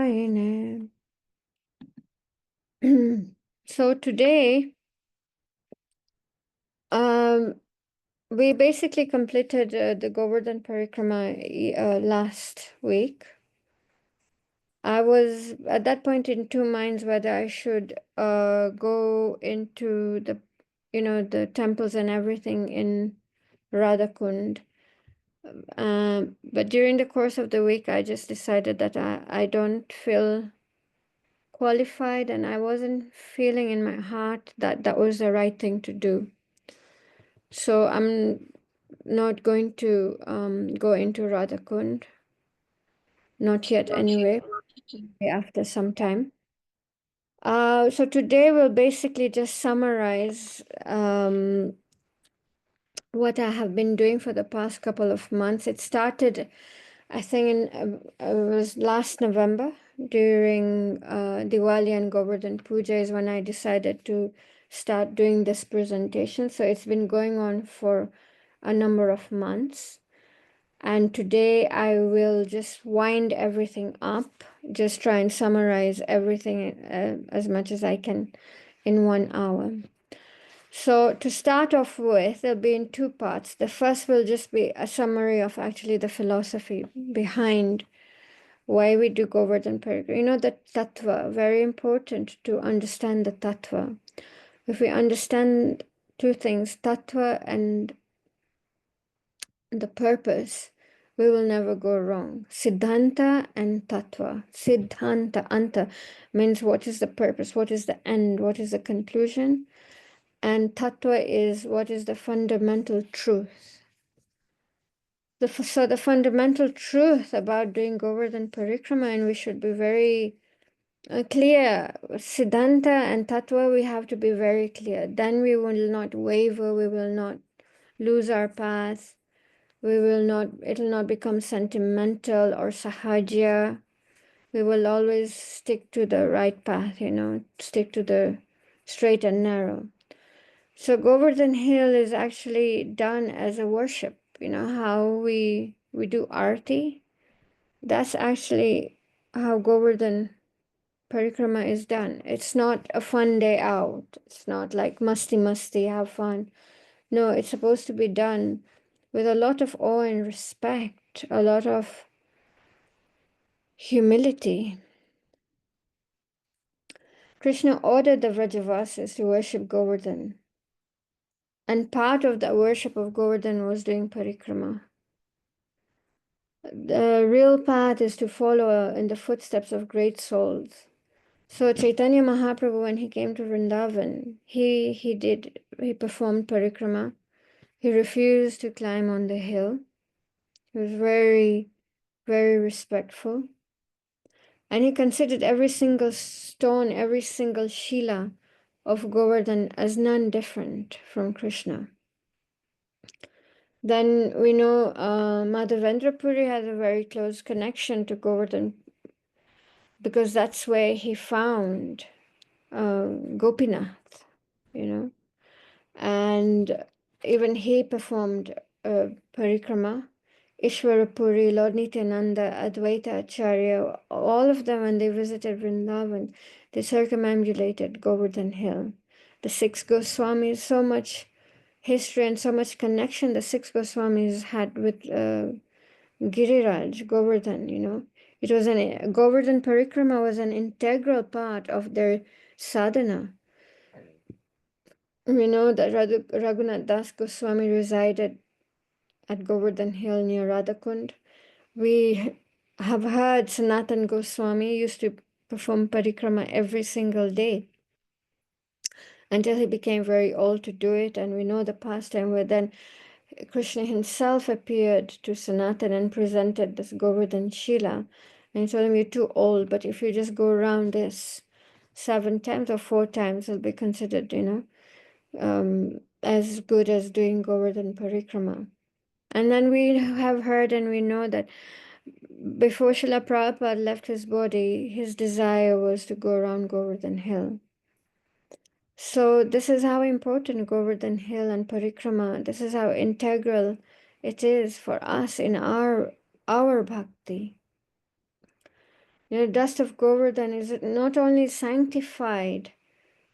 Narayane. So today, um, we basically completed the Govardhan Parikrama last week. I was at that point in two minds whether I should go into the temples and everything in Radhakund. But during the course of the week, I just decided that I don't feel qualified, and I wasn't feeling in my heart that that was the right thing to do. So I'm not going to go into Radhakund, not yet anyway, after some time. So today we'll basically just summarize what I have been doing for the past couple of months. It started, I think, it was last November during Diwali and Govardhan Puja is when I decided to start doing this presentation. So it's been going on for a number of months. And today I will just wind everything up, just try and summarize everything as much as I can in 1 hour. So to start off with, there'll be in two parts. The first will just be a summary of actually the philosophy behind why we do Govardhan Parikrama. You know, the tattva, very important to understand the tattva. If we understand two things, tattva and the purpose, we will never go wrong. Siddhanta and tattva. Siddhanta, anta means what is the purpose, what is the end, what is the conclusion. And tattva is what is the fundamental truth. So the fundamental truth about doing Govardhan Parikrama, and we should be very clear. Siddhanta and tattva, we have to be very clear. Then we will not waver, we will not lose our path. It'll not become sentimental or sahaja. We will always stick to the right path, stick to the straight and narrow. So Govardhan Hill is actually done as a worship. You know how we do arti? That's actually how Govardhan Parikrama is done. It's not a fun day out. It's not like musty, have fun. No, it's supposed to be done with a lot of awe and respect, a lot of humility. Krishna ordered the Vrajavasis to worship Govardhan, and part of the worship of Govardhan was doing parikrama. The real path is to follow in the footsteps of great souls. So Chaitanya Mahaprabhu, when he came to Vrindavan, he performed parikrama. He refused to climb on the hill. He was very, very respectful. And he considered every single stone, every single shila of Govardhan as none different from Krishna. Then we know Madhavendra Puri has a very close connection to Govardhan because that's where he found Gopinath, and even he performed parikrama. Ishwarapuri, Lord Nityananda, Advaita Acharya, all of them, when they visited Vrindavan, they circumambulated Govardhan Hill. The six Goswamis, so much history and so much connection the six Goswamis had with Giriraj, Govardhan, It was Govardhan Parikrama was an integral part of their sadhana. We know that Raghunath Das Goswami resided at Govardhan Hill near Radhakund. We have heard Sanatan Goswami used to perform parikrama every single day until he became very old to do it. And we know the pastime where then Krishna himself appeared to Sanatan and presented this Govardhan Shila. And he told him, you're too old, but if you just go around this 7 times or 4 times, it'll be considered, as good as doing Govardhan Parikrama. And then we have heard and we know that before Srila Prabhupada left his body, his desire was to go around Govardhan Hill. So this is how important Govardhan Hill and Parikrama, this is how integral it is for us in our bhakti. You know, dust of Govardhan is not only sanctified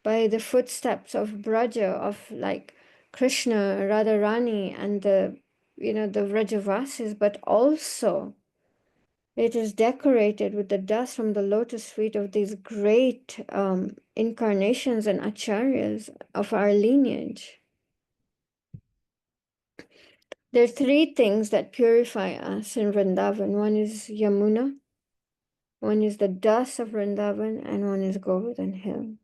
by the footsteps of Braja, of like Krishna, Radharani, and the, you know, the Vrajavasis, but also it is decorated with the dust from the lotus feet of these great incarnations and acharyas of our lineage. There are three things that purify us in Vrindavan. One is Yamuna, one is the dust of Vrindavan, and one is Govardhan Hill.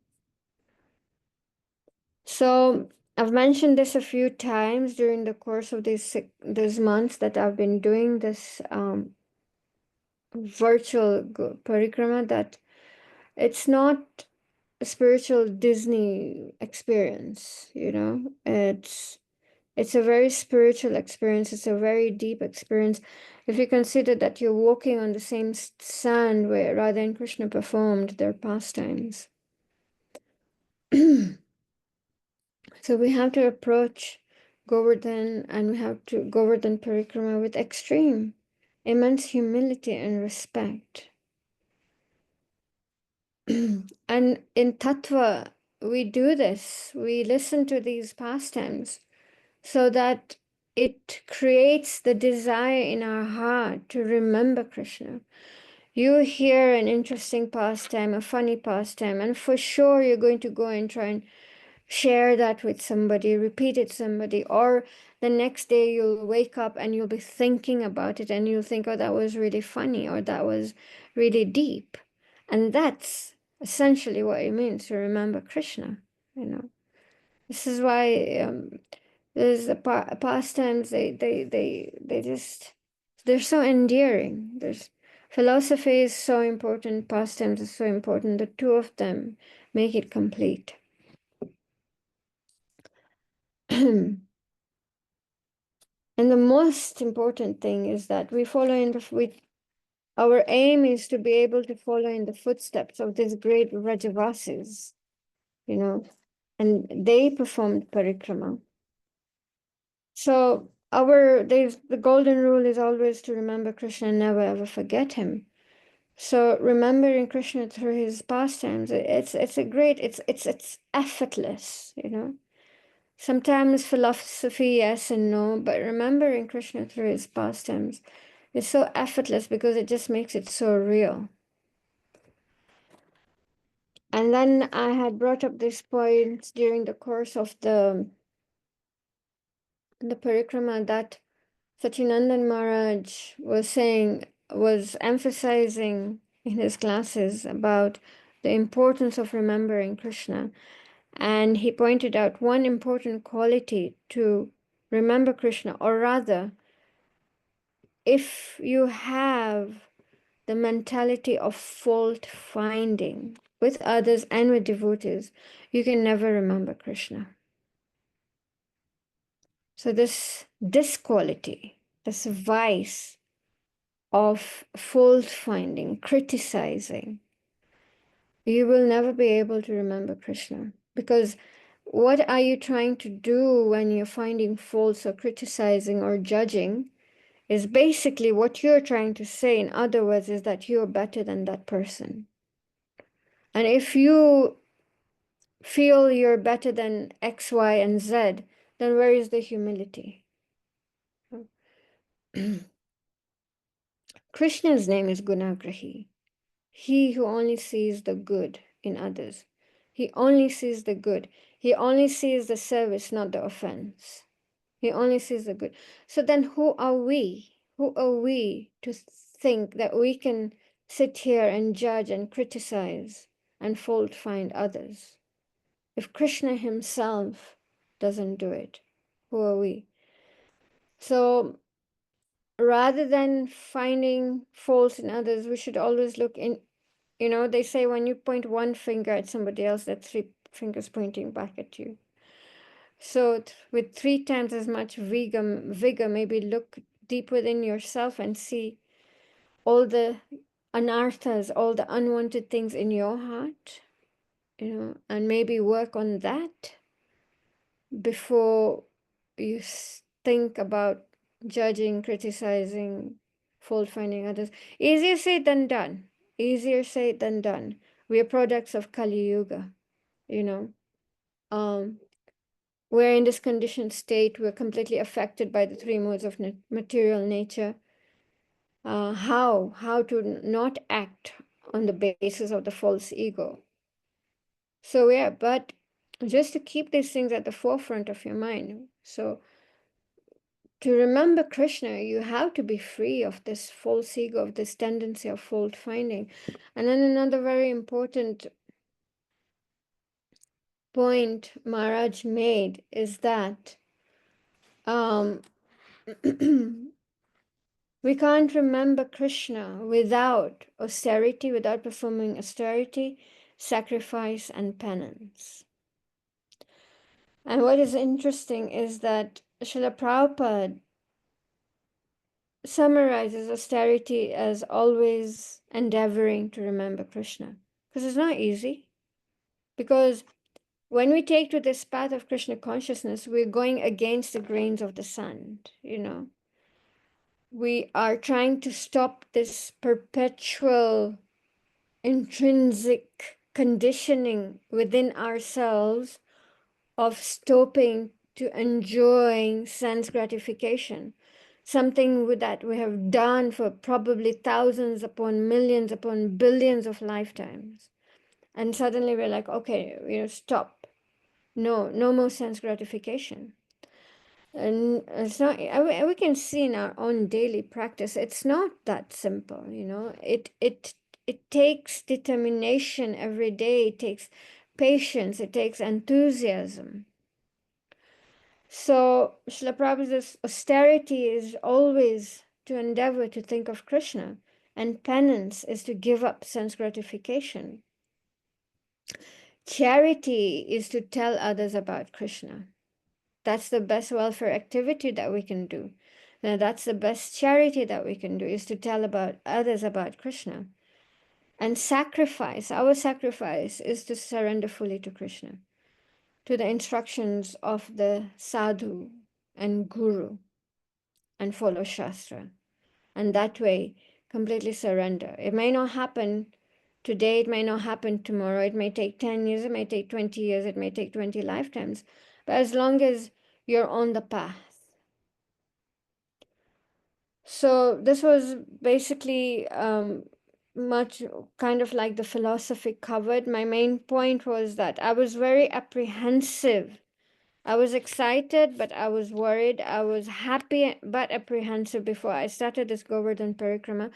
So I've mentioned this a few times during the course of these months that I've been doing this virtual parikrama, that it's not a spiritual Disney experience, you know. It's a very spiritual experience. It's a very deep experience. If you consider that you're walking on the same sand where Radha and Krishna performed their pastimes. So we have to approach Govardhan, and we have to Govardhan Parikrama with extreme, immense humility and respect. And in Tattva, we do this. We listen to these pastimes so that it creates the desire in our heart to remember Krishna. You hear an interesting pastime, a funny pastime, and for sure you're going to go and try and share that with somebody, repeat it to somebody, or the next day you'll wake up and you'll be thinking about it and you'll think, oh, that was really funny, or that was really deep. And that's essentially what it means to remember Krishna, you know. This is why there's pastimes, they just, they're so endearing. There's philosophy is so important, pastimes is so important. The two of them make it complete. And the most important thing is that we follow in our aim is to be able to follow in the footsteps of these great Rajavasis, you know, and they performed parikrama. So the golden rule is always to remember Krishna and never ever forget him. So remembering Krishna through his pastimes, it's effortless, you know. Sometimes philosophy, yes and no, but remembering Krishna through his pastimes is so effortless because it just makes it so real. And then I had brought up this point during the course of the parikrama that Sachinandan Maharaj was emphasizing in his classes about the importance of remembering Krishna. And he pointed out one important quality to remember Krishna, or rather, if you have the mentality of fault finding with others and with devotees, you can never remember Krishna. So this quality, this vice of fault finding, criticizing, you will never be able to remember Krishna. Because what are you trying to do when you're finding faults or criticizing or judging is basically what you're trying to say, in other words, is that you're better than that person. And if you feel you're better than X, Y, and Z, then where is the humility? Krishna's name is Gunagrahi. He who only sees the good in others. He only sees the good. He only sees the service, not the offense. He only sees the good. So then who are we? Who are we to think that we can sit here and judge and criticize and fault find others? If Krishna himself doesn't do it, who are we? So rather than finding faults in others, we should always look in. You know, they say when you point one finger at somebody else, that's three fingers pointing back at you. So with three times as much vigor, maybe look deep within yourself and see all the anarthas, all the unwanted things in your heart, you know, and maybe work on that before you think about judging, criticizing, fault finding others. Easier said than done. Easier said than done. We are products of Kali Yuga, you know. We're in this conditioned state. We're completely affected by the three modes of material nature. How to not act on the basis of the false ego. So yeah, but just to keep these things at the forefront of your mind. So to remember Krishna, you have to be free of this false ego, of this tendency of fault finding. And then another very important point Maharaj made is that we can't remember Krishna without austerity, without performing austerity, sacrifice, and penance. And what is interesting is that Srila Prabhupada summarizes austerity as always endeavoring to remember Krishna. Because it's not easy. Because when we take to this path of Krishna consciousness, we're going against the grains of the sun, you know. We are trying to stop this perpetual intrinsic conditioning within ourselves of stopping to enjoying sense gratification, something that we have done for probably thousands upon millions upon billions of lifetimes. And suddenly we're like, okay, stop. No more sense gratification. And it's not, we can see in our own daily practice, it's not that simple, it takes determination every day, it takes patience, it takes enthusiasm. So Srila Prabhupada's austerity is always to endeavor to think of Krishna, and penance is to give up sense gratification. Charity is to tell others about Krishna. That's the best welfare activity that we can do. Now, that's the best charity that we can do, is to tell about others about Krishna. And sacrifice, our sacrifice is to surrender fully to Krishna, to the instructions of the sadhu and guru, and follow Shastra. And that way, completely surrender. It may not happen today, it may not happen tomorrow, it may take 10 years, it may take 20 years, it may take 20 lifetimes. But as long as you're on the path. So this was basically much kind of like the philosophy covered. My main point was that I was very apprehensive. I was excited, but I was worried. I was happy, but apprehensive before I started this Govardhan Parikrama,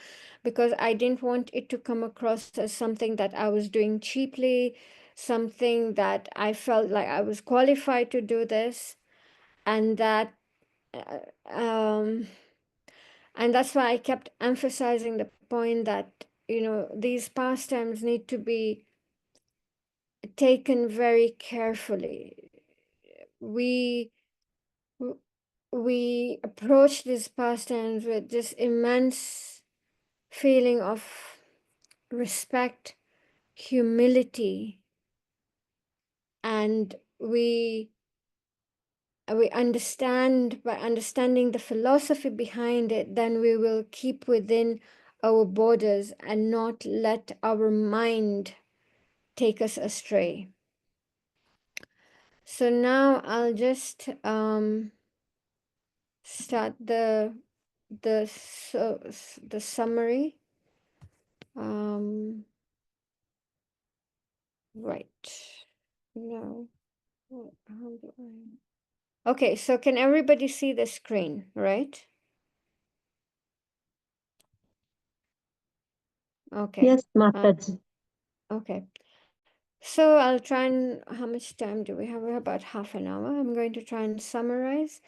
because I didn't want it to come across as something that I was doing cheaply, something that I felt like I was qualified to do this, and that um, and that's why I kept emphasizing the point that, these pastimes need to be taken very carefully. We we approach these pastimes with this immense feeling of respect, humility, and we understand, by understanding the philosophy behind it, then we will keep within our borders and not let our mind take us astray. So now I'll just start the summary. Right. No. How do I? Okay, so can everybody see the screen, right? Okay. Yes, Mataji. Okay. So I'll try and, how much time do we have? We have about half an hour. I'm going to try and summarize.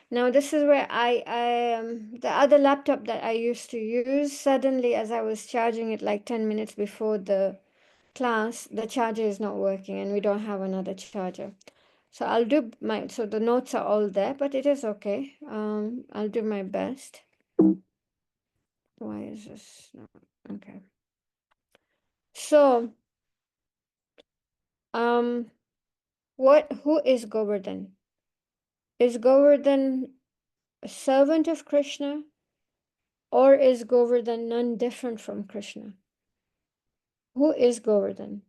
Now, this is where the other laptop that I used to use, suddenly as I was charging it like 10 minutes before the class, the charger is not working and we don't have another charger. So I'll do so the notes are all there, but it is okay. I'll do my best. Why is this not okay? So, who is Govardhan? Is Govardhan a servant of Krishna, or is Govardhan none different from Krishna? Who is Govardhan?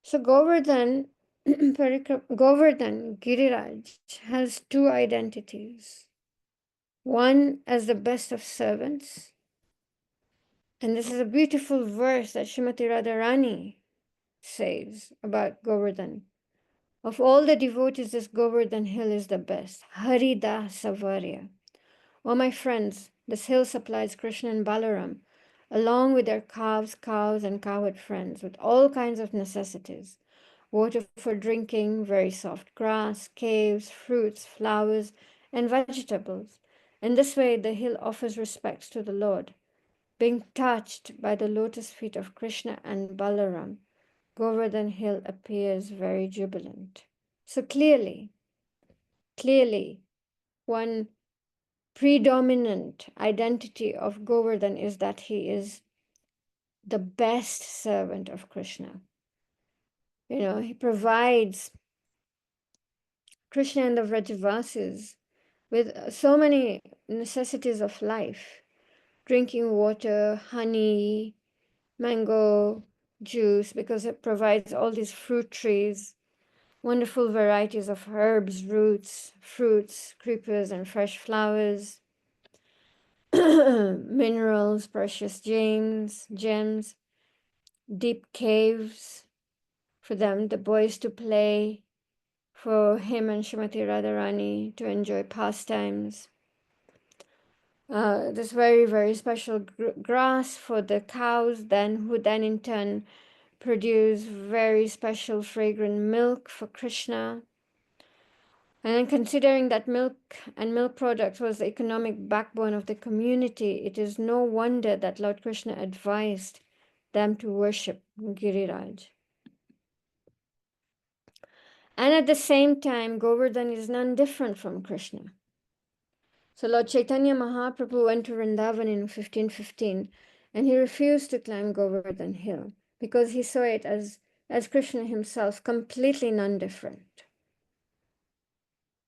So Govardhan, Govardhan Giriraj has two identities. One as the best of servants, and this is a beautiful verse that Srimati Radharani says about Govardhan. Of all the devotees, this Govardhan hill is the best. Harida Savarya. Oh, my friends, this hill supplies Krishna and Balaram, along with their calves, cows, and cowherd friends, with all kinds of necessities. Water for drinking, very soft grass, caves, fruits, flowers, and vegetables. In this way, the hill offers respects to the Lord. Being touched by the lotus feet of Krishna and Balaram, Govardhan Hill appears very jubilant. So clearly, one predominant identity of Govardhan is that he is the best servant of Krishna. He provides Krishna and the Vrajavasis with so many necessities of life: drinking water, honey, mango juice, because it provides all these fruit trees, wonderful varieties of herbs, roots, fruits, creepers, and fresh flowers, minerals, precious gems, deep caves for them, the boys to play, for him and Srimati Radharani to enjoy pastimes. This very, very special grass for the cows, who then in turn produce very special fragrant milk for Krishna. And then considering that milk and milk products was the economic backbone of the community, it is no wonder that Lord Krishna advised them to worship Giriraj. And at the same time, Govardhan is none different from Krishna. So Lord Chaitanya Mahaprabhu went to Vrindavan in 1515, and he refused to climb Govardhan Hill because he saw it as Krishna himself, completely non-different.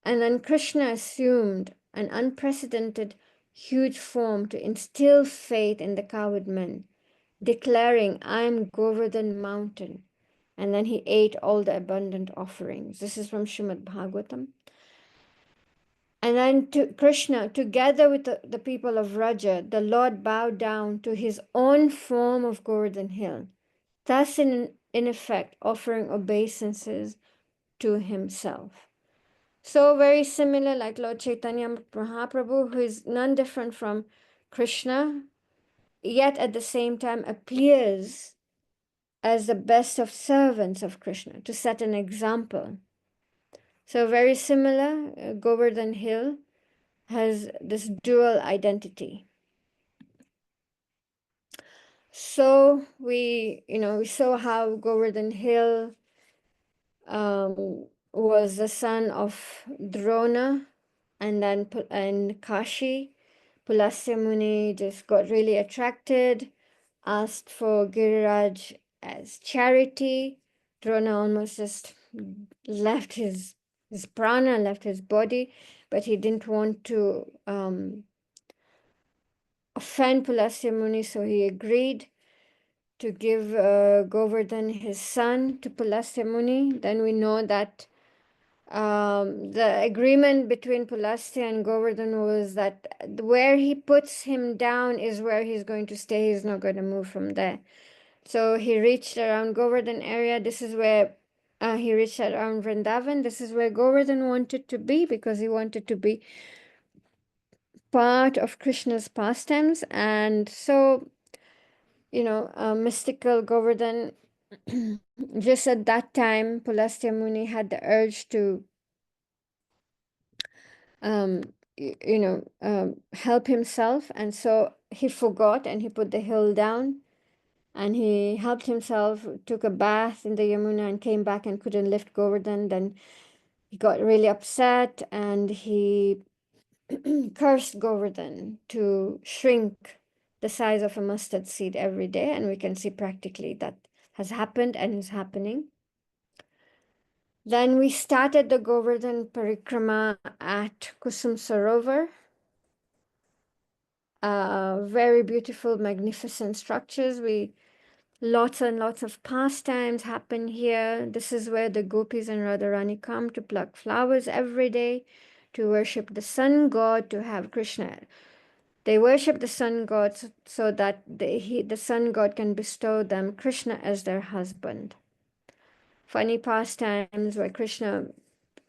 And then Krishna assumed an unprecedented huge form to instill faith in the cowherd men, declaring, "I am Govardhan mountain." And then he ate all the abundant offerings. This is from Srimad Bhagavatam. And then Krishna, together with the people of Raja, the Lord bowed down to his own form of Govardhan Hill, thus in effect offering obeisances to himself. So very similar, like Lord Chaitanya Mahaprabhu, who is none different from Krishna, yet at the same time appears as the best of servants of Krishna to set an example. So very similar, Govardhan Hill has this dual identity. So we saw how Govardhan Hill was the son of Drona and Kashi. Pulasya Muni just got really attracted, asked for Giriraj as charity. Drona almost just left his prana, left his body, but he didn't want to offend Pulasya Muni, so he agreed to give Govardhan his son to Pulasya Muni. Then we know that the agreement between Pulasya and Govardhan was that where he puts him down is where he's going to stay. He's not going to move from there. So he reached around Govardhan area. This is where he reached around Vrindavan. This is where Govardhan wanted to be, because he wanted to be part of Krishna's pastimes. And so, mystical Govardhan, just at that time, Pulasya Muni had the urge to help himself, and so he forgot and he put the hill down, and he helped himself, took a bath in the Yamuna, and came back and couldn't lift Govardhan. Then he got really upset and he cursed Govardhan to shrink the size of a mustard seed every day, and we can see practically that has happened and is happening. Then we started the Govardhan Parikrama at Kusum Sarovar. Very beautiful, magnificent structures. We Lots and lots of pastimes happen here. This is where the gopis and Radharani come to pluck flowers every day, to worship the sun god, to have Krishna. They worship the sun god so that the sun god can bestow them Krishna as their husband. Funny pastimes where Krishna,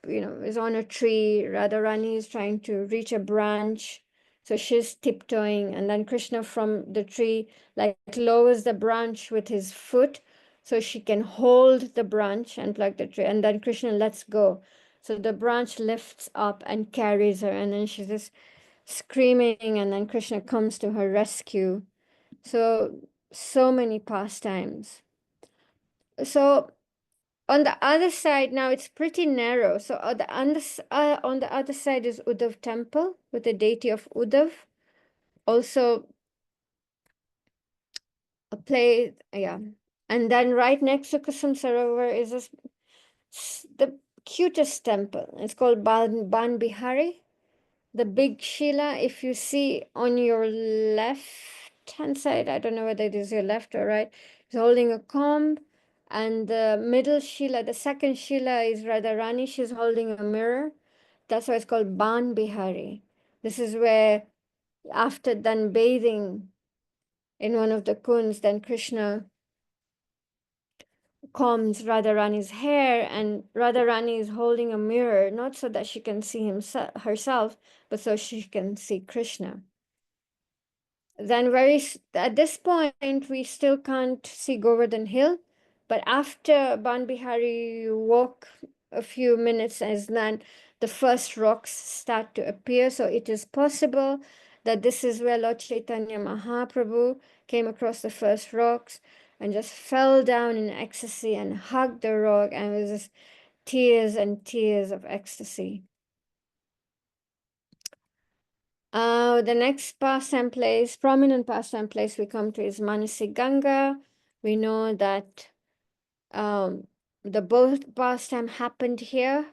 is on a tree. Radharani is trying to reach a branch. So she's tiptoeing, and then Krishna from the tree like lowers the branch with his foot so she can hold the branch and pluck the tree. And then Krishna lets go. So the branch lifts up and carries her, and then she's just screaming, and then Krishna comes to her rescue. So many pastimes. So on the other side, now it's pretty narrow. So on the other side is Uddhav temple with the deity of Uddhav. Also a place, yeah. And then right next to Kusum Sarovar is the cutest temple. It's called Ban Bihari. The big Shila, if you see on your left hand side, I don't know whether it is your left or right, is holding a comb. And the middle Shila, the second Shila is Radharani, she's holding a mirror. That's why it's called Ban Bihari. This is where, after done bathing in one of the kunds, then Krishna combs Radharani's hair, and Radharani is holding a mirror, not so that she can see herself, but so she can see Krishna. Then at this point, we still can't see Govardhan Hill, but after Ban Bihari, you walk a few minutes, as then the first rocks start to appear. So it is possible that this is where Lord Chaitanya Mahaprabhu came across the first rocks and just fell down in ecstasy and hugged the rock, and it was just tears and tears of ecstasy. The next prominent pastime place we come to is Manasi Ganga. We know that the boat pastime happened here.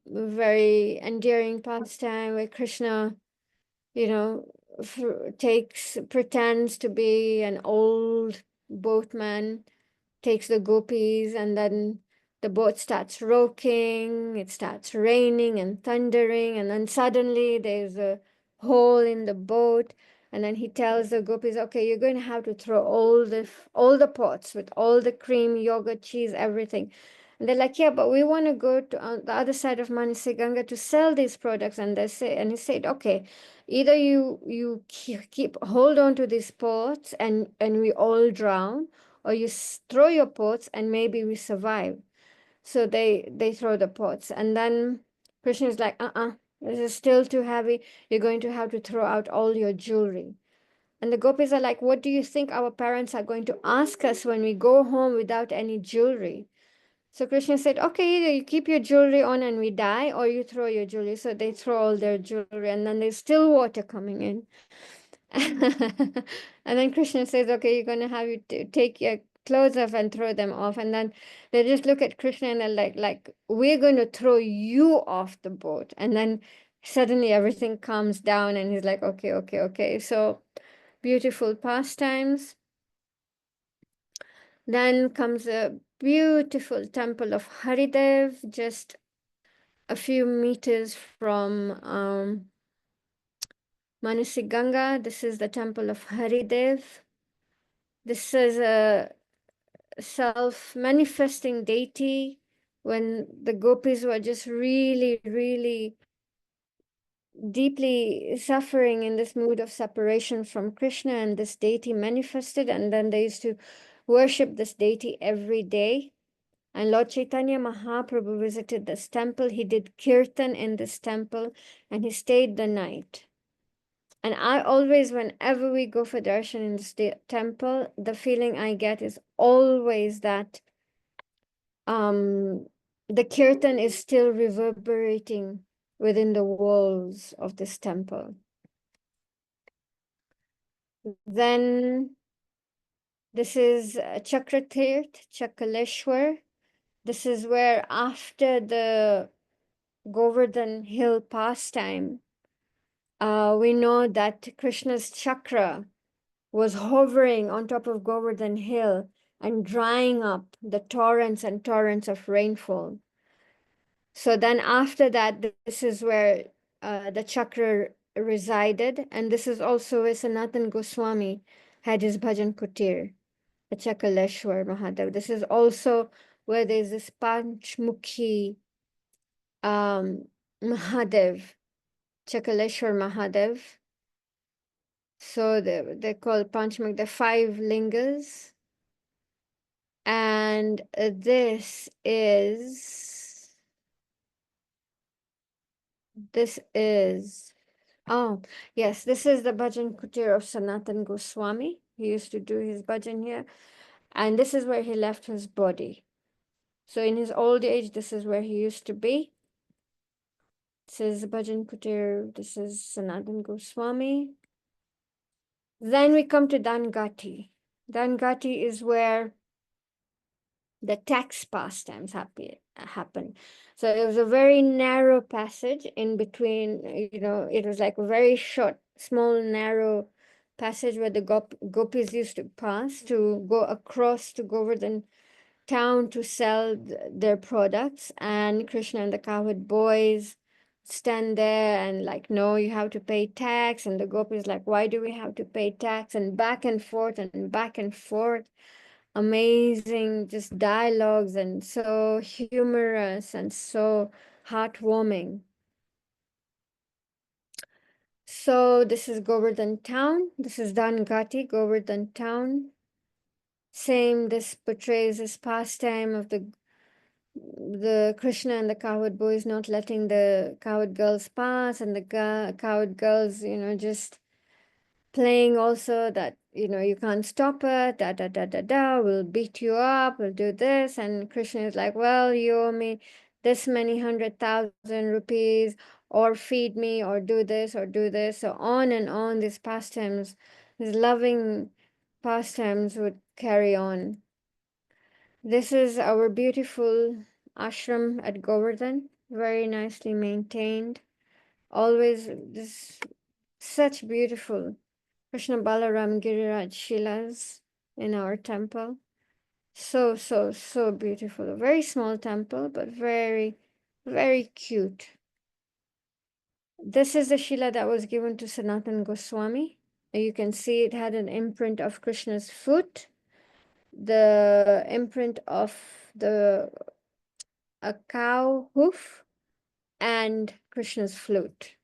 Very endearing pastime where Krishna, pretends to be an old boatman, takes the gopis, and then the boat starts rocking, it starts raining and thundering, and then suddenly there's a hole in the boat, and then he tells the gopis, okay, you're going to have to throw all the pots with all the cream, yogurt, cheese, everything. And they're like, yeah, but we want to go to the other side of Manasi Ganga to sell these products. And he said, okay, either you keep hold on to these pots and we all drown, or you throw your pots and maybe we survive. So they throw the pots, and then Krishna is like, this is still too heavy. You're going to have to throw out all your jewelry. And the gopis are like, what do you think our parents are going to ask us when we go home without any jewelry? So Krishna said, okay, either you keep your jewelry on and we die, or you throw your jewelry. So they throw all their jewelry, and then there's still water coming in. And then Krishna says, okay, you're going to have you take your clothes off and throw them off. And then they just look at Krishna and they're like, we're going to throw you off the boat. And then suddenly everything calms down and he's like, okay, okay, okay. So beautiful pastimes. Then comes a beautiful temple of Haridev, just a few meters from Manasi Ganga. This is the temple of Haridev. This is a self-manifesting deity when the gopis were just really, really deeply suffering in this mood of separation from Krishna, and this deity manifested, and then they used to worship this deity every day. And Lord Chaitanya Mahaprabhu visited this temple. He did kirtan in this temple, and he stayed the night. And I always, whenever we go for darshan in this temple, the feeling I get is always that the kirtan is still reverberating within the walls of this temple. Then this is Chakratirth, Chakaleshwar. This is where, after the Govardhan Hill pastime, we know that Krishna's chakra was hovering on top of Govardhan Hill and drying up the torrents and torrents of rainfall. So then after that, this is where the chakra resided, and this is also where Sanatan Goswami had his bhajan kutir, the Chakaleshwar Mahadev. This is also where there's this Panchmukhi Mahadev, Chakaleshwar Mahadev. So they're called Panchmukhi, the five lingas. And this is, oh, yes, this is the bhajan kutir of Sanatan Goswami. He used to do his bhajan here. And this is where he left his body. So in his old age, this is where he used to be. This is bhajan kutir. This is Sanatan Goswami. Then we come to Dangati. Dangati is where the tax pastimes happen. So it was a very narrow passage in between, it was like a very short, small, narrow passage where the gopis used to pass to go across to Govardhan town to sell their products. And Krishna and the cowherd boys stand there and like, no, you have to pay tax. And the gopis like, why do we have to pay tax? And back and forth and back and forth. Amazing, just dialogues, and so humorous and so heartwarming. So this is Govardhan town. This is Dangati, Govardhan town. Same, this portrays this pastime of the Krishna and the cowherd boys not letting the cowherd girls pass, and the cowherd girls, just playing also that, you can't stop it, we'll beat you up, we'll do this. And Krishna is like, well, you owe me this many 100,000 rupees, or feed me, or do this, or do this. So on and on, these pastimes, these loving pastimes would carry on. This is our beautiful ashram at Govardhan, very nicely maintained. Always this such beautiful Krishna Balaram Giriraj Shilas in our temple. So, so, so beautiful. A very small temple, but very, very cute. This is the Shila that was given to Sanatan Goswami. You can see it had an imprint of Krishna's foot, the imprint of a cow hoof, and Krishna's flute.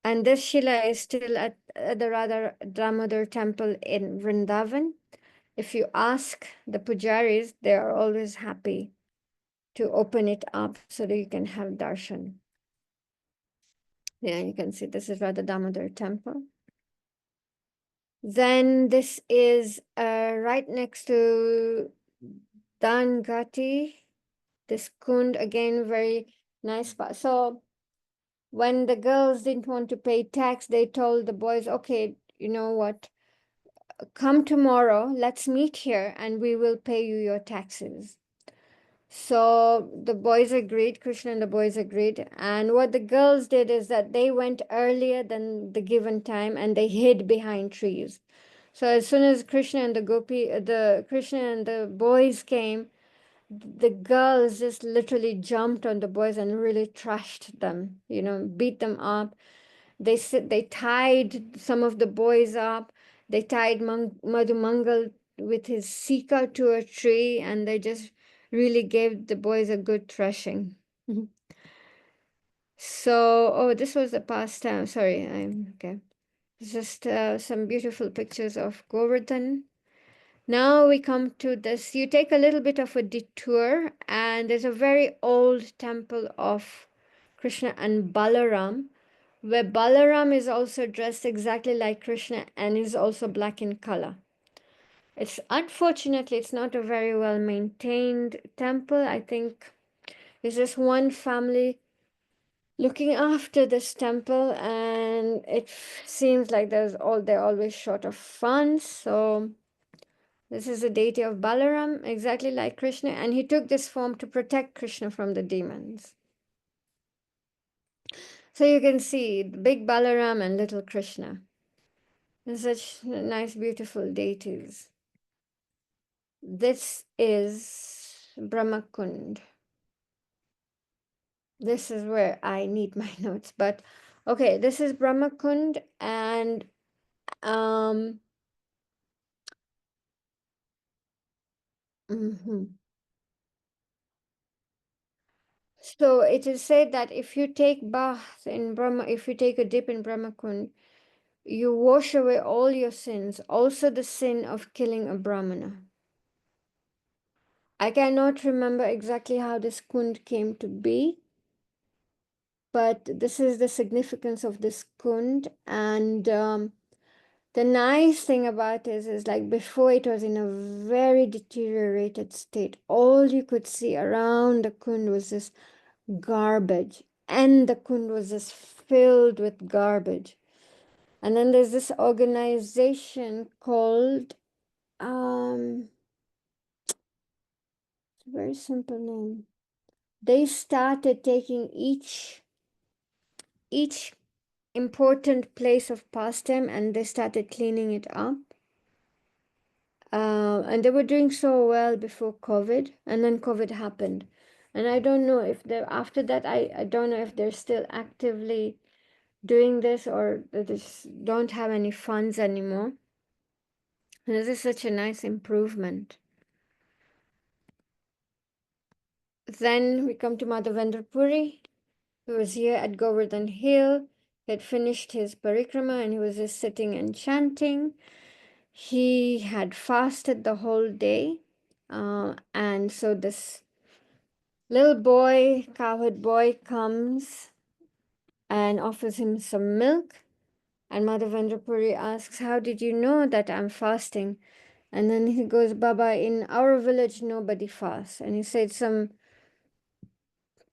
And this Shila is still at the Radha Damodar temple in Vrindavan. If you ask the pujaris, they are always happy to open it up so that you can have darshan. Yeah, you can see this is Radha Damodar temple. Then this is right next to Dangati, this kund, again, very nice spot. So when the girls didn't want to pay tax, they told the boys, okay, you know what? Come tomorrow, let's meet here and we will pay you your taxes. So the boys agreed, Krishna and the boys agreed. And what the girls did is that they went earlier than the given time and they hid behind trees. So as soon as Krishna and the Krishna and the boys came, the girls just literally jumped on the boys and really trashed them, beat them up. They tied some of the boys up. They tied Madhu Mangal with his sika to a tree, and they just really gave the boys a good thrashing. So, oh, this was the pastime. Sorry, I'm okay. Just some beautiful pictures of Govardhan. Now we come to this. You take a little bit of a detour, and there's a very old temple of Krishna and Balaram, where Balaram is also dressed exactly like Krishna and is also black in color. It's unfortunately it's not a very well maintained temple. I think there's just one family looking after this temple, and it seems like they're always short of funds. So this is the deity of Balaram, exactly like Krishna, and he took this form to protect Krishna from the demons. So you can see big Balaram and little Krishna. And such nice, beautiful deities. This is Brahmakund. This is where I need my notes, but okay, this is Brahmakund, and um, mhm. So it is said that if you take bath in Brahma, if you take a dip in Brahmakund, you wash away all your sins, also the sin of killing a Brahmana. I cannot remember exactly how this kund came to be, but this is the significance of this kund. And the nice thing about it is like before it was in a very deteriorated state. All you could see around the kund was this garbage, and the kund was just filled with garbage. And then there's this organization called very simple name. They started taking each important place of pastime and they started cleaning it up. And they were doing so well before COVID, and then COVID happened. And I don't know if they're after that, I don't know if they're still actively doing this or they just don't have any funds anymore. And this is such a nice improvement. Then we come to Madhavendra Puri, who was here at Govardhan Hill. He had finished his parikrama and he was just sitting and chanting. He had fasted the whole day. And so this little boy, cowherd boy, comes and offers him some milk. And Madhavendra Puri asks, "How did you know that I'm fasting?" And then he goes, "Baba, in our village, nobody fasts." And he said, "Some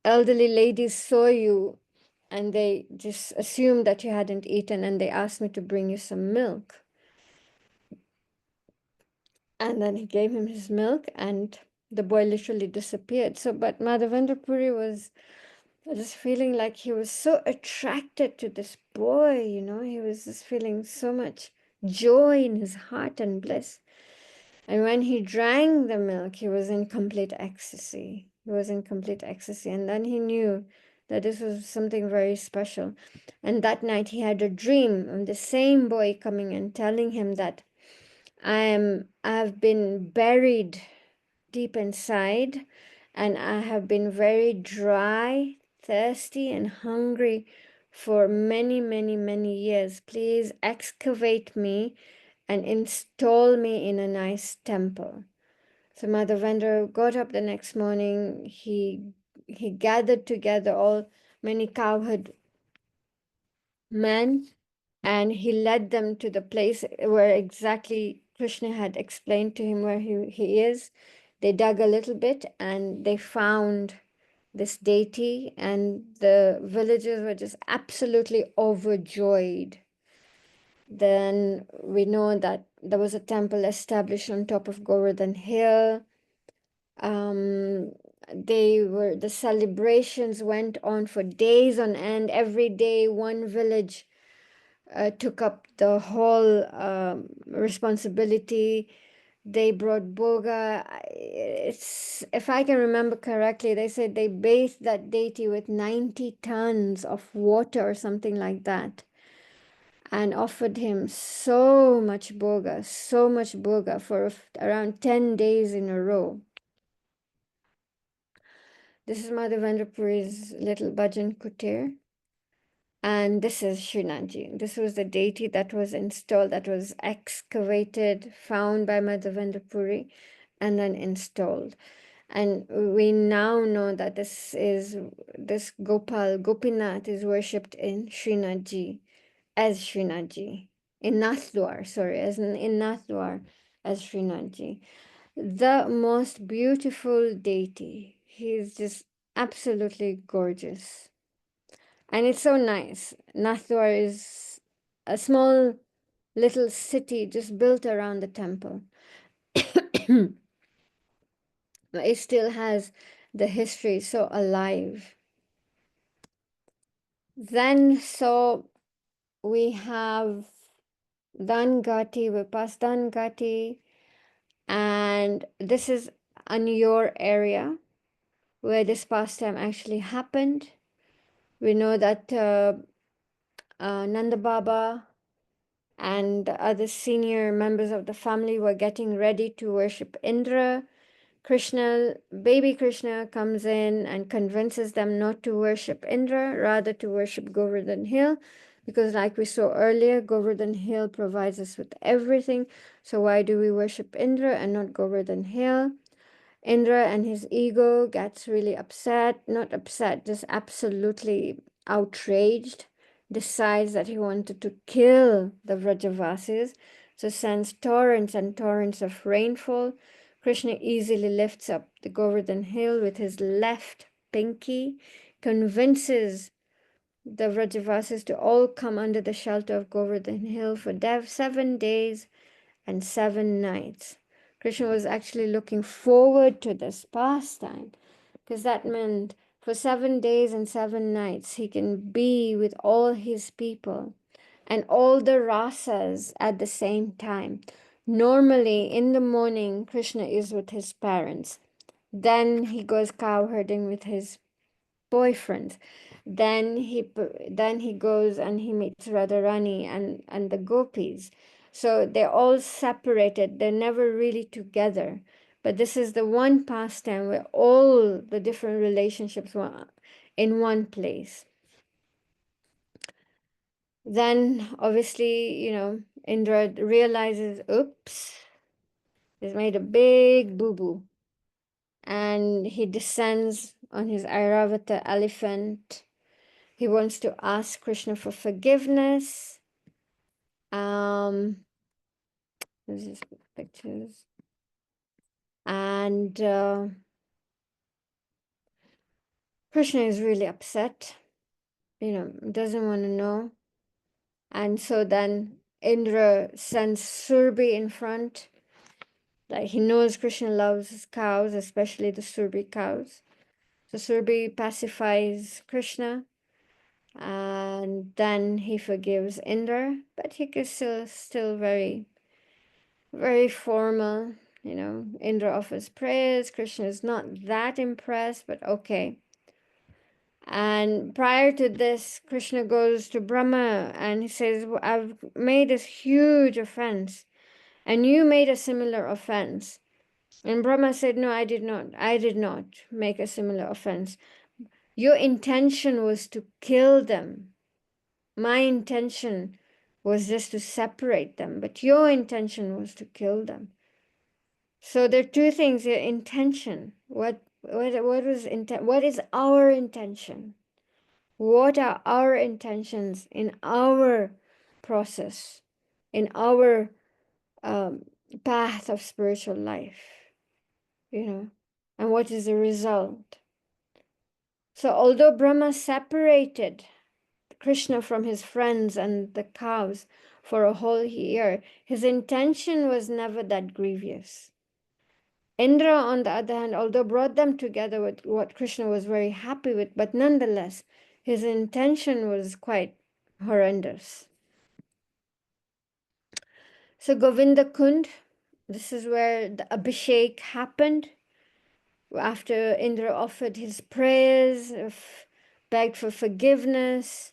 elderly ladies saw you and they just assumed that you hadn't eaten and they asked me to bring you some milk." And then he gave him his milk and the boy literally disappeared. So, but Madhavendra Puri was just feeling like he was so attracted to this boy, he was just feeling so much joy in his heart and bliss. And when he drank the milk, he was in complete ecstasy. He was in complete ecstasy. And then he knew that this was something very special. And that night he had a dream of the same boy coming and telling him that I've been buried deep inside and I have been very dry, thirsty, and hungry for many, many, many years. Please excavate me and install me in a nice temple. So Madhavendra got up the next morning. He gathered together all many cowherd men and he led them to the place where exactly Krishna had explained to him where he is. They dug a little bit and they found this deity, and the villagers were just absolutely overjoyed. Then we know that there was a temple established on top of Govardhan Hill. Um, the celebrations went on for days on end. Every day, one village took up the whole responsibility. They brought boga. It's, if I can remember correctly, they said they bathed that deity with 90 tons of water or something like that, and offered him so much boga for around 10 days in a row. This is Madhavendra Puri's little bhajan kutir. And this is Srinathji. This was the deity that was installed, that was excavated, found by Madhavendra Puri, and then installed. And we now know that this Gopinath is worshipped in Srinathji, as Srinathji. In Nathdwar, sorry, in Nathdwar as Srinathji. The most beautiful deity. He's just absolutely gorgeous. And it's so nice. Nathdwar is a small little city just built around the temple. It still has the history so alive. Then, so we have Dangati, we passed Dangati, and this is on your area where this pastime actually happened. We know that Nanda Baba and the other senior members of the family were getting ready to worship Indra. Krishna, baby Krishna, comes in and convinces them not to worship Indra, rather to worship Govardhan Hill, because, like we saw earlier, Govardhan Hill provides us with everything. So, why do we worship Indra and not Govardhan Hill? Indra and his ego gets really upset, not upset, just absolutely outraged, decides that he wanted to kill the Vrajavasis, so sends torrents and torrents of rainfall. Krishna easily lifts up the Govardhan hill with his left pinky, convinces the Vrajavasis to all come under the shelter of Govardhan hill for 7 days and 7 nights. Krishna was actually looking forward to this pastime because that meant for 7 days and 7 nights he can be with all his people and all the rasas at the same time. Normally, in the morning, Krishna is with his parents. Then he goes cow herding with his boyfriend. Then he goes and he meets Radharani and the gopis. So they're all separated. They're never really together. But this is the one pastime where all the different relationships were in one place. Then obviously, Indra realizes, oops, he's made a big boo-boo. And he descends on his Airavata elephant. He wants to ask Krishna for forgiveness. This is pictures. And Krishna is really upset, doesn't want to know. And so then Indra sends Surbi in front. Like he knows Krishna loves his cows, especially the Surbi cows. So Surbi pacifies Krishna. And then he forgives Indra, but he is still very, very formal. Indra offers prayers. Krishna is not that impressed, but okay. And prior to this, Krishna goes to Brahma and he says, I've made this huge offense, and you made a similar offense. And Brahma said, no, I did not. I did not make a similar offense. Your intention was to kill them. My intention was just to separate them, but your intention was to kill them. So there are two things: your intention. What was intent? What is our intention? What are our intentions in our process, in our path of spiritual life? And what is the result? So although Brahma separated Krishna from his friends and the cows for a whole year, his intention was never that grievous. Indra, on the other hand, although brought them together with what Krishna was very happy with, but nonetheless, his intention was quite horrendous. So Govinda Kund, this is where the Abhishek happened. After Indra offered his prayers, begged for forgiveness,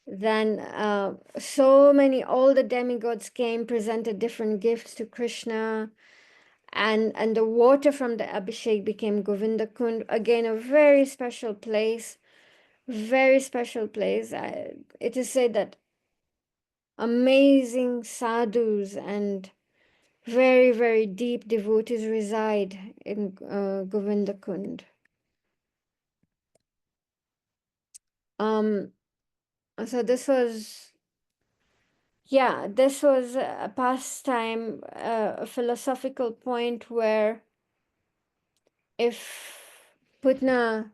then all the demigods came, presented different gifts to Krishna, and the water from the Abhishek became Govinda Kund, again a very special place, very special place. It is said that amazing sadhus and very, very deep devotees reside in Govinda Kund. So this was a pastime, a philosophical point where if Putna,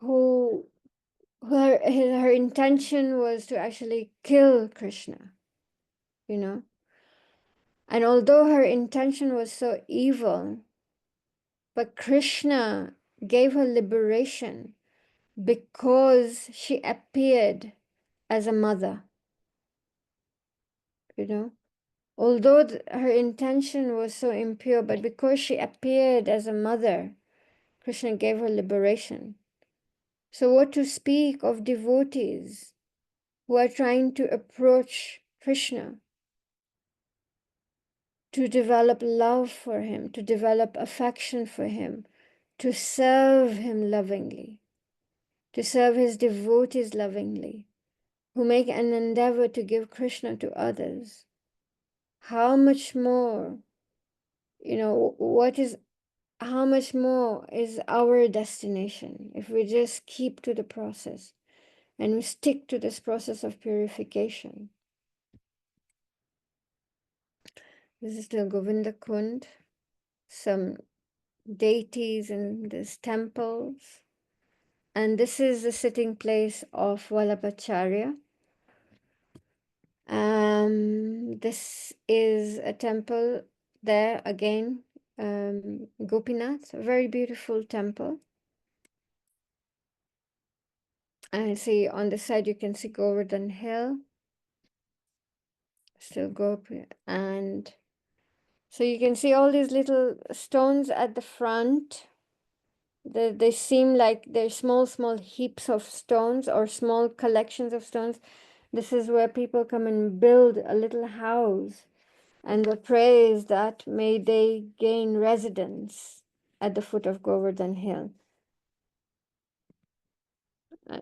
who her intention was to actually kill Krishna, and although her intention was so evil, but Krishna gave her liberation because she appeared as a mother. you know. Although her intention was so impure, but because she appeared as a mother, Krishna gave her liberation. So, what to speak of devotees who are trying to approach Krishna, to develop love for him, to develop affection for him, to serve him lovingly, to serve his devotees lovingly, who make an endeavor to give Krishna to others. How much more, how much more is our destination if we just keep to the process and we stick to this process of purification? This is the Govinda Kund, some deities in these temples. And this is the sitting place of Vallabhacharya. This is a temple there again, Gopinath, a very beautiful temple. And see on the side you can see Govardhan Hill, still Gopi, and so you can see all these little stones at the front. They seem like they're small heaps of stones or small collections of stones. This is where people come and build a little house, and the prayer is that may they gain residence at the foot of Govardhan Hill. Uh,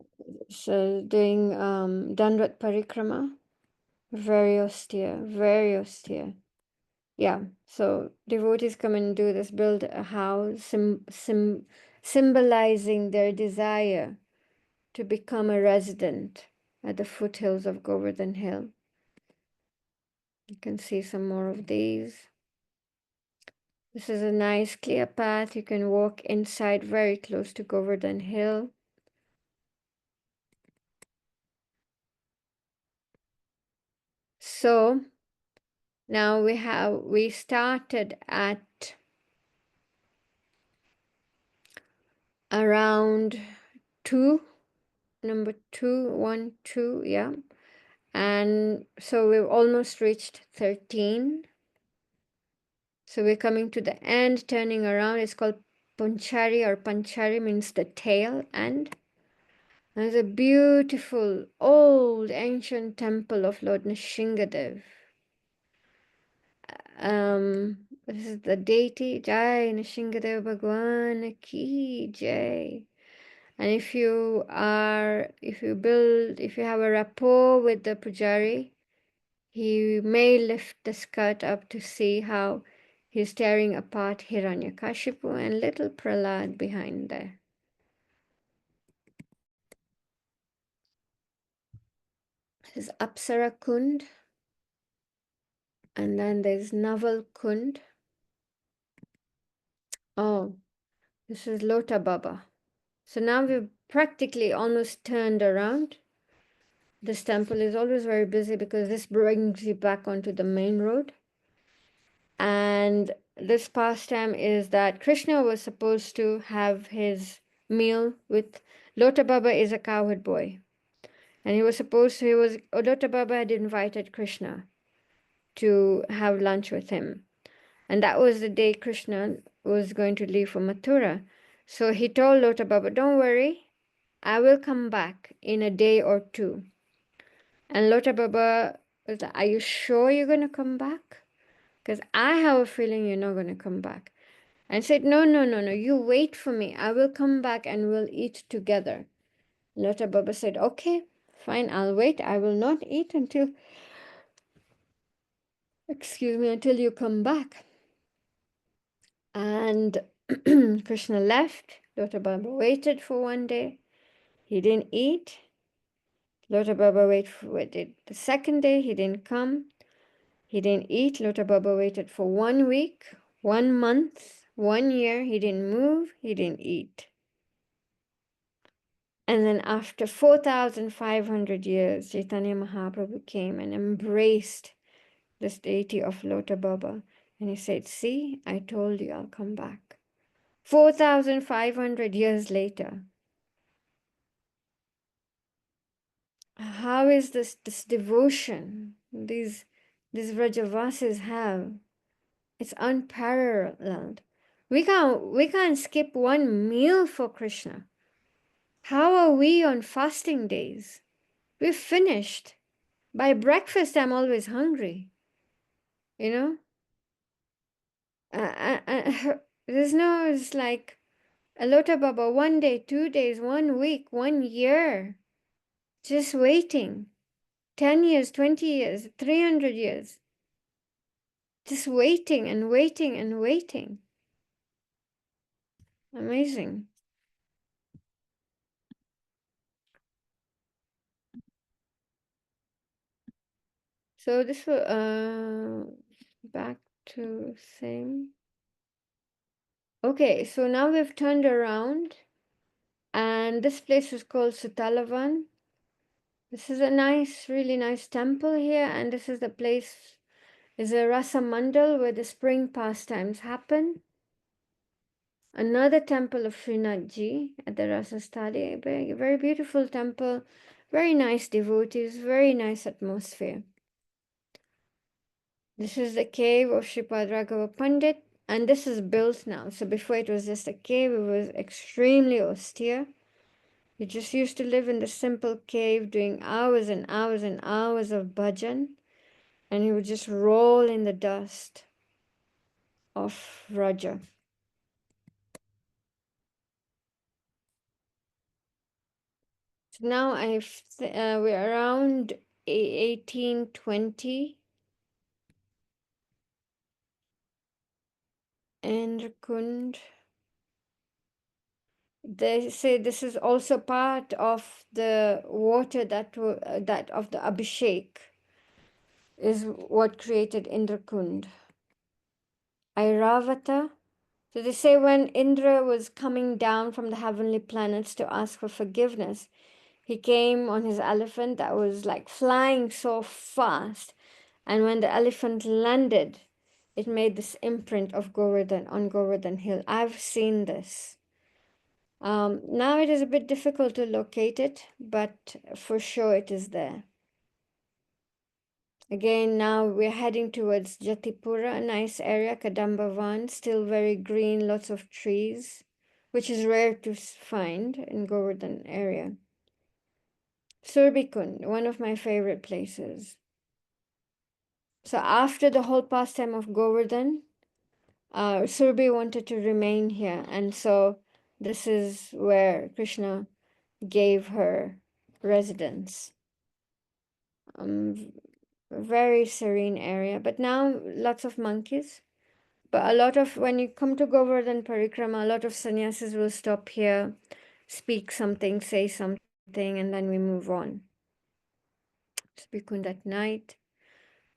So doing Dandvat Parikrama, very austere, very austere. Yeah, so devotees come and do this, build a house, symbolizing their desire to become a resident at the foothills of Govardhan Hill. You can see some more of these. This is a nice clear path. You can walk inside very close to Govardhan Hill. So now we started at around 2, number 2, 1, 2, yeah. And so we've almost reached 13. So we're coming to the end, turning around. It's called Panchari, or Panchari means the tail end. There's a beautiful old ancient temple of Lord Nishingadev. This is the deity, Jai Nishingadev Bhagwan Ki Jai. And if you have a rapport with the pujari, he may lift the skirt up to see how he's tearing apart Hiranyakashipu and little Prahlad behind there. This is Apsara Kund. And then there's Naval Kund. Oh, this is Lota Baba. So now we've practically almost turned around. This temple is always very busy because this brings you back onto the main road. And this pastime is that Krishna was supposed to have his meal with Lota Baba is a cowherd boy. And Lota Baba had invited Krishna to have lunch with him. And that was the day Krishna was going to leave for Mathura. So he told Lota Baba, don't worry, I will come back in a day or two. And Lota Baba was like, are you sure you're going to come back? Because I have a feeling you're not going to come back. And said, no, you wait for me. I will come back and we'll eat together. Lota Baba said, okay, fine, I'll wait. I will not eat until you come back. And Krishna left. Lota Baba waited for one day. He didn't eat. Lota Baba waited the second day. He didn't come. He didn't eat. Lota Baba waited for 1 week, 1 month, 1 year. He didn't move. He didn't eat. And then after 4,500 years, Chaitanya Mahaprabhu came and embraced this deity of Lota Baba. And he said, see, I told you I'll come back. 4,500 years later. How is this devotion, these these Vrajavasis have. It's unparalleled. We can't skip one meal for Krishna. How are we on fasting days? We're finished. By breakfast, I'm always hungry. You know, there's no. It's like a Lota Baba. 1 day, 2 days, 1 week, 1 year, just waiting. 10 years, 20 years, 300 years, just waiting and waiting and waiting. Amazing. So this will back to same. Okay, so now we've turned around, and this place is called Sutalavan. This is a nice, really nice temple here, and this is the place, is a Rasa Mandal where the spring pastimes happen. Another temple of Srinathji at the Rasa Stali, very, very beautiful temple, very nice devotees, very nice atmosphere. This is the cave of Shripad Raghava Pandit, and this is built now. So before it was just a cave, it was extremely austere. He just used to live in the simple cave doing hours and hours and hours of bhajan, and he would just roll in the dust of Raja. So now we're around 1820, and Kund. They say this is also part of the water that of the Abhishek is what created Indrakund. Airavata. So they say when Indra was coming down from the heavenly planets to ask for forgiveness, he came on his elephant that was like flying so fast. And when the elephant landed, it made this imprint of Govardhan on Govardhan Hill. I've seen this. Now it is a bit difficult to locate it, but for sure it is there. Again, now we're heading towards Jatipura, a nice area, Kadambavan, still very green, lots of trees, which is rare to find in Govardhan area. Surbikund, one of my favorite places. So after the whole pastime of Govardhan, Surbi wanted to remain here, and so this is where Krishna gave her residence. Very serene area, but now lots of monkeys. But a lot of, when you come to Govardhan Parikrama, a lot of sannyasis will stop here, speak something, say something, and then we move on. Spikund at night.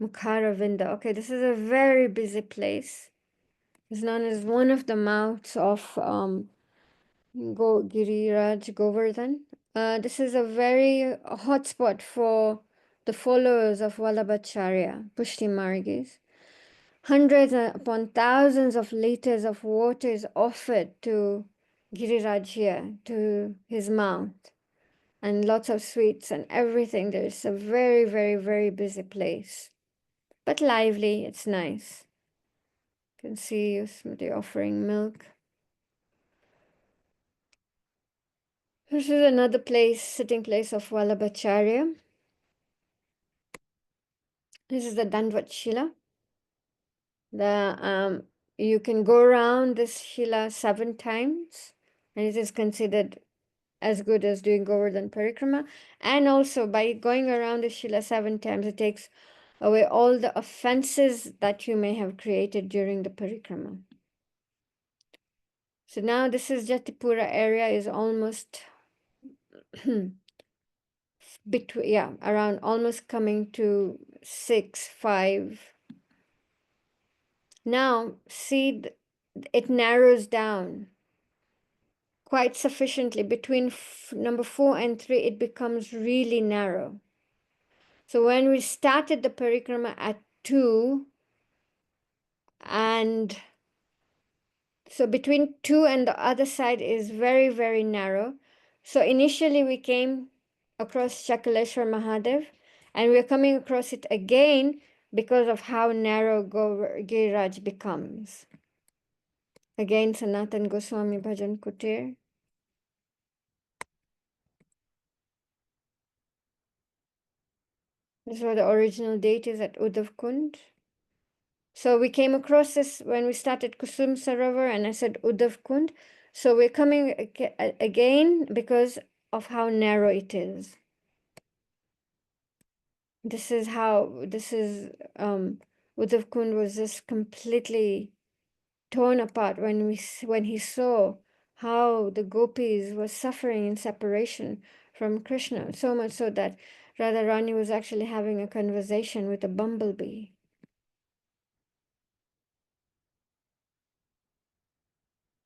Mukharavinda. Okay, this is a very busy place. It's known as one of the mouths of Giriraj Govardhan. This is a very hot spot for the followers of Vallabhacharya, Pushti Margis. Hundreds upon thousands of liters of water is offered to Giriraj here, to his mount, and lots of sweets and everything. There's a very, very, very busy place, but lively. It's nice. You can see somebody offering milk. This is another place, sitting place of Vallabhacharya. This is the Dandvat Shila. You can go around this Shila 7 times, and it is considered as good as doing Govardhan Parikrama. And also by going around the Shila 7 times, it takes away all the offenses that you may have created during the Parikrama. So now this is Jatipura area is almost between, yeah, around almost coming to 6, 5. Now see, it narrows down quite sufficiently. Between number 4 and 3, it becomes really narrow. So when we started the parikrama at 2, and so between 2 and the other side is very, very narrow. So initially we came across Shakaleshwar Mahadev, and we're coming across it again because of how narrow Giriraj becomes. Again, Sanatan Goswami Bhajan Kutir. This is where the original date is at Uddhav Kund. So we came across this when we started Kusum Sarovar, and I said Uddhav Kund. So we're coming again because of how narrow it is. This is Uddhav Kund was just completely torn apart when he saw how the gopis were suffering in separation from Krishna, so much so that Radharani was actually having a conversation with a bumblebee.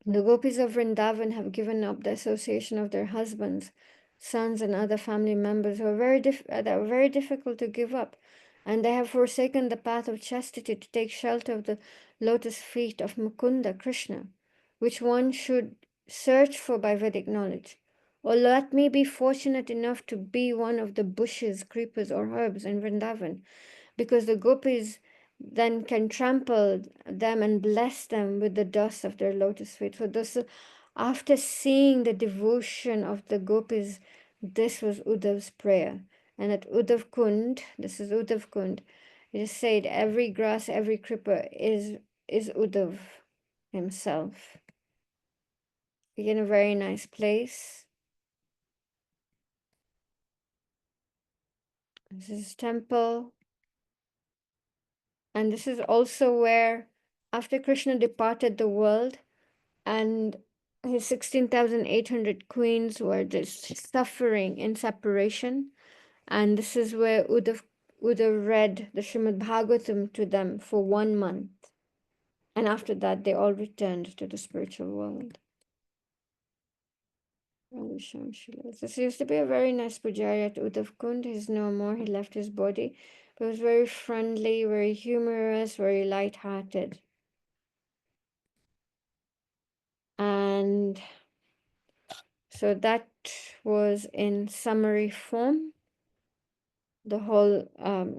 The gopis of Vrindavan have given up the association of their husbands, sons, and other family members who are that are very difficult to give up, and they have forsaken the path of chastity to take shelter of the lotus feet of Mukunda, Krishna, which one should search for by Vedic knowledge. Or let me be fortunate enough to be one of the bushes, creepers, or herbs in Vrindavan, because the gopis then can trample them and bless them with the dust of their lotus feet. So this, after seeing the devotion of the gopis, this was Uddhav's prayer. And at Uddhav Kund, this is Uddhav Kund, it is said every grass, every creeper is Uddhav himself. Again, a very nice place. This is temple. And this is also where, after Krishna departed the world, and his 16,800 queens were just suffering in separation. And this is where Uddhav read the Srimad Bhagavatam to them for 1 month. And after that, they all returned to the spiritual world. This used to be a very nice pujari at Uddhav Kund. He's no more. He left his body. But he was very friendly, very humorous, very light-hearted. And so that was in summary form the whole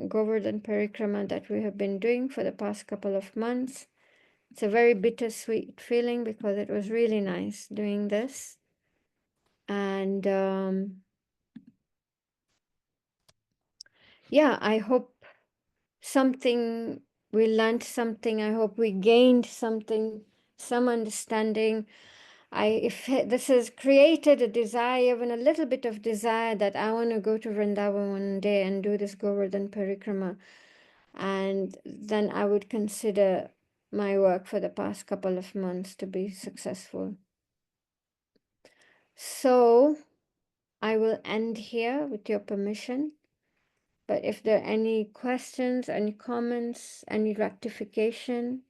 Govardhan Parikrama that we have been doing for the past couple of months. It's a very bittersweet feeling because it was really nice doing this. And yeah, I hope we learned something. I hope we gained something, some understanding. If this has created a desire, even a little bit of desire, that I want to go to Vrindavan one day and do this Govardhan Parikrama, and then I would consider my work for the past couple of months to be successful. So I will end here with your permission. But if there are any questions, any comments, any rectification,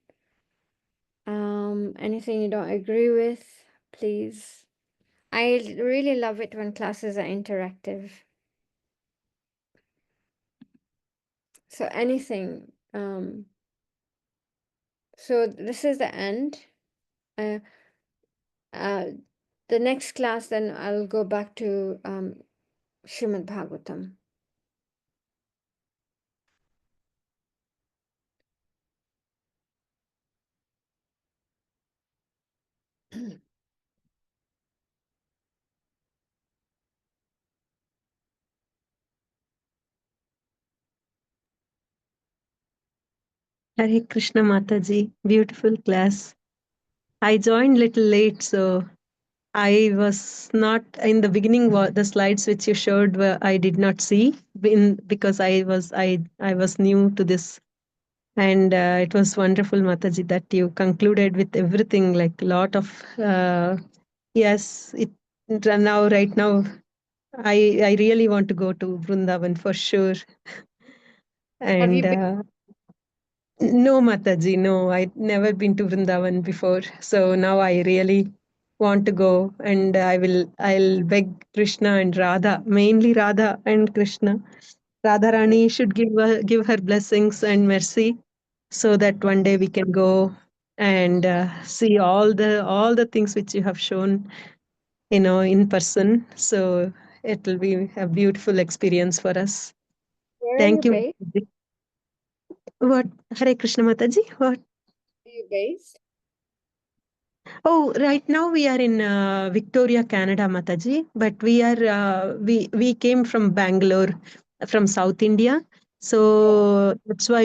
anything you don't agree with, please. I really love it when classes are interactive. So anything. So this is the end. Uh, the next class, then I'll go back to Srimad Bhagavatam. Hare Krishna Mataji, beautiful class. I joined little late, so I was not in the beginning. The slides which you showed I did not see because I was new to this, and it was wonderful, Mataji, that you concluded with everything, like a lot of yes. It now right now I really want to go to Vrindavan for sure, Have you and. been? No, Mataji, no, I'd never been to Vrindavan before. So now I really want to go, and I'll beg Krishna and Radha, mainly Radha and Krishna. Radharani should give her blessings and mercy so that one day we can go and see all the things which you have shown, in person. So it will be a beautiful experience for us. Where are you Thank you, based? Mataji. What? Hare Krishna Mataji? What? Are you based? Oh, right now we are in Victoria, Canada, Mataji. But we came from Bangalore, from South India. So that's why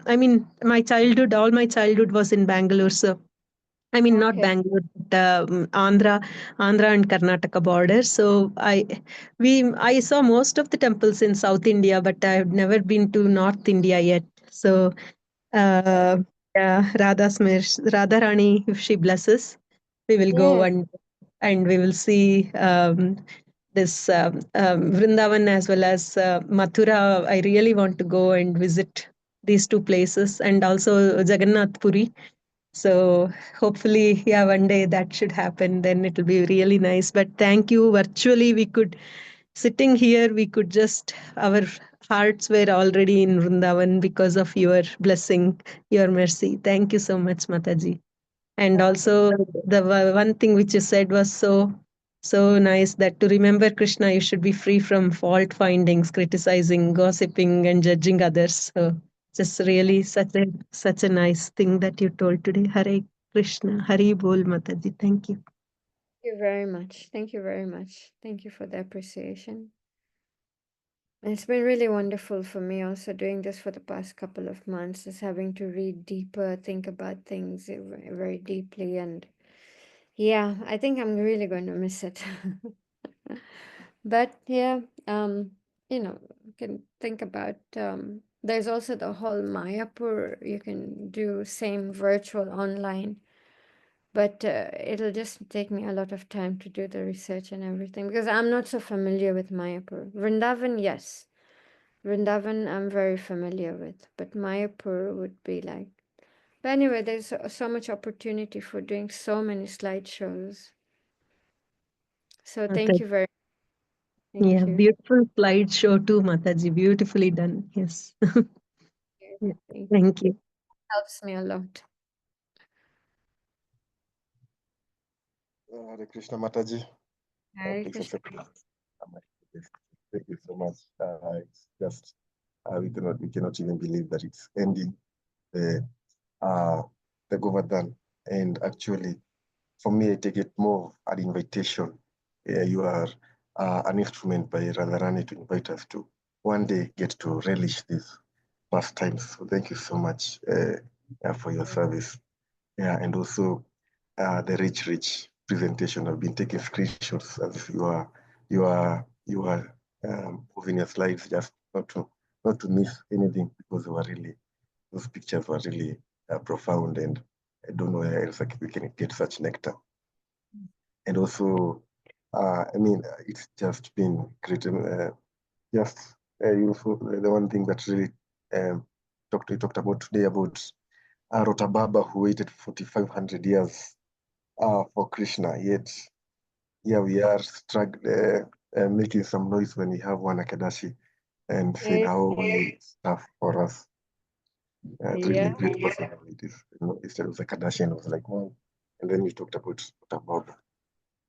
I mean, all my childhood was in Bangalore. So I mean, not Okay. Bangalore, but Andhra and Karnataka border. So I saw most of the temples in South India, but I've never been to North India yet. So uh, yeah, Radha Rani, if she blesses, we will go Yeah. and we will see this Vrindavan as well as Mathura. I really want to go and visit these two places, and also Jagannath Puri. So hopefully, yeah, one day that should happen. Then it'll be really nice. But thank you. Virtually, sitting here, we could just, our hearts were already in Vrindavan because of your blessing, your mercy. Thank you so much, Mataji. And also, one thing which you said was so nice, that to remember Krishna, you should be free from fault findings, criticizing, gossiping, and judging others. So just really such a nice thing that you told today. Hare Krishna, Hari Bol, Mataji. Thank you. Thank you very much. Thank you very much. Thank you for the appreciation. And it's been really wonderful for me also doing this for the past couple of months, just having to read deeper, think about things very deeply. And yeah, I think I'm really going to miss it. But yeah, you can think about there's also the whole Mayapur, you can do same virtual online, but it'll just take me a lot of time to do the research and everything because I'm not so familiar with Mayapur. Vrindavan, yes. Vrindavan, I'm very familiar with, but Mayapur would be like. But anyway, there's so much opportunity for doing so many slideshows. So thank you very, thank Yeah, you, beautiful slideshow too, Mataji. Beautifully done. Yes. Yeah, thank you. thank you. Helps me a lot. Hare Krishna Mataji. Hare Please Krishna. accept this. Thank you so much. It's just we cannot even believe that it's ending the uh, the Govardhan. And actually, for me, I take it more an invitation. You are an instrument by Radharani to invite us to one day get to relish these pastimes. So thank you so much for your service. Yeah, and also the rich presentation. I've been taking screenshots as you are moving your slides just not to miss anything because those pictures were really profound, and I don't know where else we can get such nectar. And also, I mean, it's just been great. Just you also, the one thing that really we talked about today about Rota Baba who waited 4,500 years for Krishna. Yet here we are struggling, making some noise when we have one Akadashi and saying Yeah, how it's tough for us. Really yeah, great possibilities. Instead of the Kardashian, it was like, wow. And then we talked about Bob.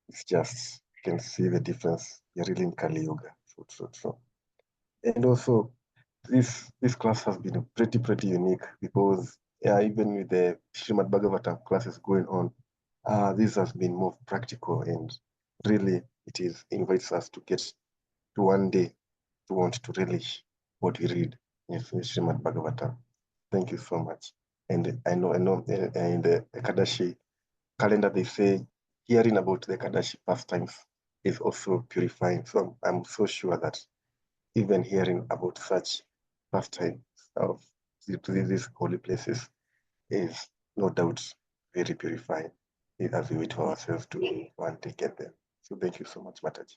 It's just, you can see the difference. You're really in Kali Yoga. So. And also, this class has been pretty unique because even with the Srimad Bhagavatam classes going on, this has been more practical, and really invites us to get to one day to want to relish what we read in Srimad Bhagavatam. Thank you so much. And I know in the Ekadashi calendar they say hearing about the Ekadashi pastimes is also purifying. So I'm so sure that even hearing about such pastimes of these holy places is no doubt very purifying as we wait for ourselves to one day get there. So thank you so much, Mataji.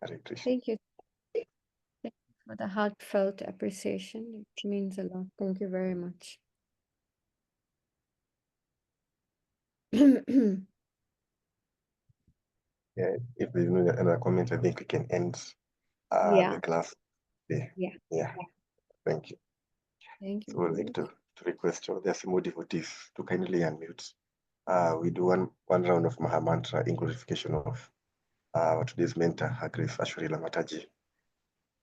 Hare Krishna. thank you. Thank you for the heartfelt appreciation. It means a lot. Thank you very much. Yeah, if there's no another comment, I think we can end Yeah, the class. Yeah, yeah. yeah. Thank you. Thank you So I'd very like much. to request there are some more devotees to kindly unmute. We do one round of Maha Mantra in glorification of today's mentor, Her Grace AshwariyaLila Mataji.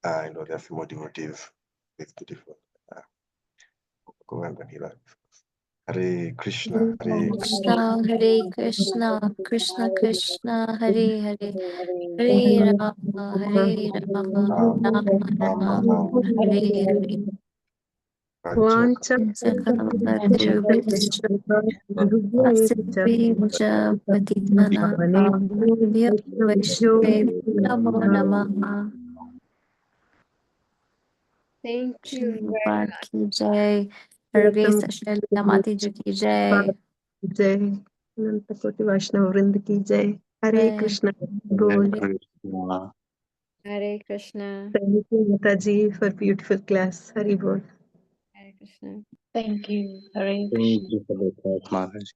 I know there are some more devotees. It's beautiful. go and then he'll answer. Hare Krishna, Hare Krishna, Hare Krishna, Krishna Krishna, Hare Hare, Hare Rama, Hare Rama, Rama Rama, Hare Hare. Krishna. Sakalavartruvyascha Asavimja Patitana Vyavashve Namo Namaha. Thank you very Shri much. Ki Jai. Her Grace AshwariyaLila Mataji ki Jai. जय अनंत कोटि वैष्णव वृंद की जय हरे Jai. Krishna बोल Hare Krishna. Thank you, Mataji, for beautiful class. Hari bol. Hare Krishna. Thank you. Hare Thank Krishna. you for the class, Mataji.